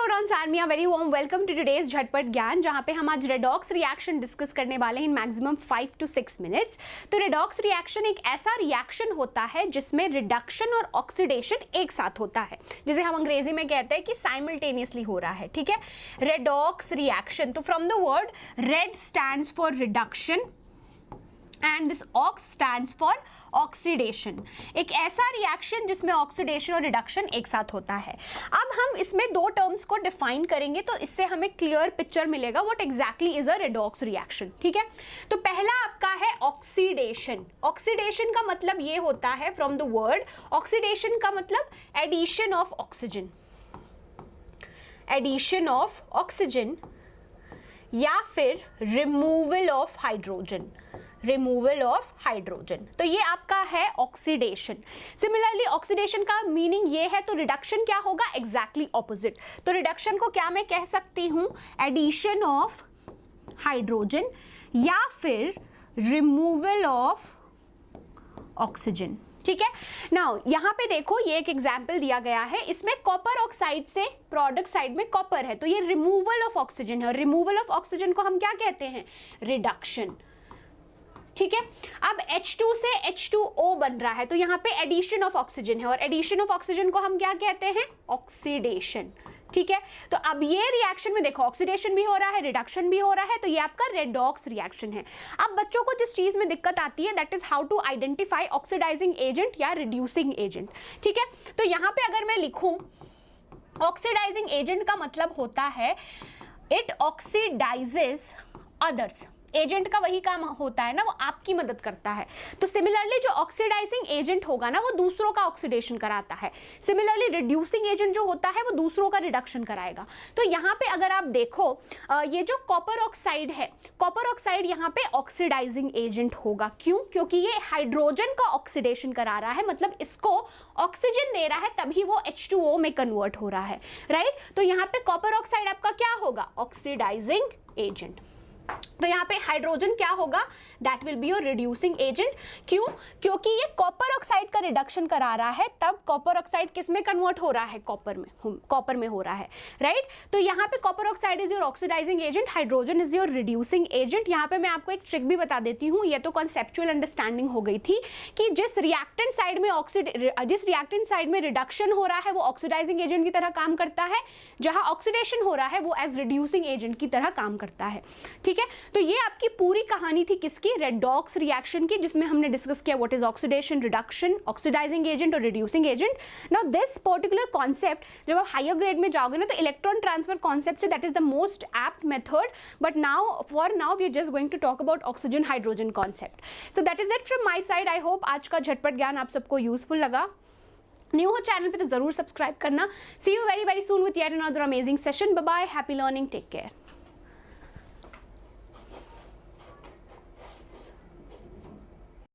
Students, आर्मिया very warm welcome to today's झटपट ज्ञान, जहां पे हम आज रेडॉक्स रिएक्शन डिस्कस करने वाले हैं इन मैक्सिमम 5 to 6 मिनट्स। तो रेडॉक्स रिएक्शन एक ऐसा रिएक्शन होता है जिसमें रिडक्शन और ऑक्सीडेशन एक साथ होता है, जिसे हम अंग्रेजी में कहते हैं कि साइमल्टेनियसली हो रहा है। ठीक है, रेडॉक्स रिएक्शन। तो from the word red stands for reduction and this ox stands for oxidation. एक ऐसा रिएक्शन जिसमें ऑक्सीडेशन और रिडक्शन एक साथ होता है। अब हम इसमें दो टर्म्स को डिफाइन करेंगे तो इससे हमें क्लियर पिक्चर मिलेगा what exactly is a redox reaction. ठीक है, तो पहला आपका है ऑक्सीडेशन। ऑक्सीडेशन का मतलब ये होता है, फ्रॉम द वर्ड ऑक्सीडेशन का मतलब addition of oxygen, addition of oxygen या फिर removal of hydrogen, removal of hydrogen. तो ये आपका है ऑक्सीडेशन। सिमिलरली ऑक्सीडेशन का मीनिंग ये है, तो रिडक्शन क्या होगा, एग्जैक्टली ऑपोजिट। तो रिडक्शन को क्या मैं कह सकती हूं, एडिशन ऑफ हाइड्रोजन या फिर रिमूवल ऑफ ऑक्सीजन। ठीक है, नाउ यहां पे देखो ये एक एग्जांपल दिया गया है, इसमें कॉपर ऑक्साइड से प्रोडक्ट साइड में कॉपर है, तो ये रिमूवल ऑफ ऑक्सीजन है और रिमूवल ऑफ ऑक्सीजन को हम क्या कहते हैं, रिडक्शन। ठीक है, अब H2 से H2O बन रहा है, तो यहाँ पे एडिशन ऑफ ऑक्सीजन है और एडिशन ऑफ ऑक्सीजन को हम क्या कहते हैं, ऑक्सीडेशन। ठीक है, तो अब ये रिएक्शन में देखो ऑक्सीडेशन भी हो रहा है, रिडक्शन भी हो रहा है, तो ये आपका रेडॉक्स रिएक्शन है। अब बच्चों को जिस चीज में दिक्कत आती है that is how to identify oxidising agent या रिड्यूसिंग एजेंट। ठीक है, तो यहाँ पे अगर मैं लिखूं ऑक्सीडाइजिंग एजेंट का मतलब होता है इट ऑक्सीडाइजेस अदर्स। एजेंट का वही काम होता है ना, वो आपकी मदद करता है। तो सिमिलरली जो ऑक्सीडाइजिंग एजेंट होगा ना, वो दूसरों का ऑक्सीडेशन कराता है। सिमिलरली रिड्यूसिंग एजेंट जो होता है वो दूसरों का रिडक्शन कराएगा। तो यहाँ पे अगर आप देखो ये जो कॉपर ऑक्साइड है, कॉपर ऑक्साइड यहाँ पे ऑक्सीडाइजिंग एजेंट होगा। क्यों? क्योंकि ये हाइड्रोजन का ऑक्सीडेशन करा रहा है, मतलब इसको ऑक्सीजन दे रहा है, तभी वो H2O में कन्वर्ट हो रहा है। राइट, तो यहाँ पे कॉपर ऑक्साइड आपका क्या होगा, ऑक्सीडाइजिंग एजेंट। तो यहाँ पे हाइड्रोजन क्या होगा, that will be your reducing agent. क्यों? क्योंकि ये कॉपर ऑक्साइड का रिडक्शन करा रहा है, तब कॉपर ऑक्साइड किस में कन्वर्ट हो रहा है, कॉपर में हो रहा है। राइट, तो यहाँ पे copper oxide is your oxidising agent, hydrogen is your reducing agent. यहाँ पे मैं आपको एक ट्रिक भी बता देती हूँ, ये तो कॉन्सेप्चुअल अंडरस्टैंडिंग हो गई थी कि जिस रिएक्टेंट साइड में रिडक्शन हो रहा है वो ऑक्सीडाइजिंग एजेंट की तरह काम करता है, जहां ऑक्सीडेशन हो रहा है वो एज रिड्यूसिंग एजेंट की तरह काम करता है। ठीक है, तो ये आपकी पूरी कहानी थी किसकी, रेडॉक्स रिएक्शन की, जिसमें हमने डिस्कस किया what is oxidation, reduction, oxidizing agent और reducing agent. Now this particular concept जब आप हायर ग्रेड में जाओगे ना, तो इलेक्ट्रॉन ट्रांसफर कॉन्सेप्ट से that is the most apt method, but now for now we are just going to talk about oxygen hydrogen concept. So that is it from my side. I hope आज का झटपट ज्ञान आप सबको useful लगा। New हो channel पे तो जरूर सब्सक्राइब करना। See you very very soon with yet another amazing session. Bye bye, happy learning, take care.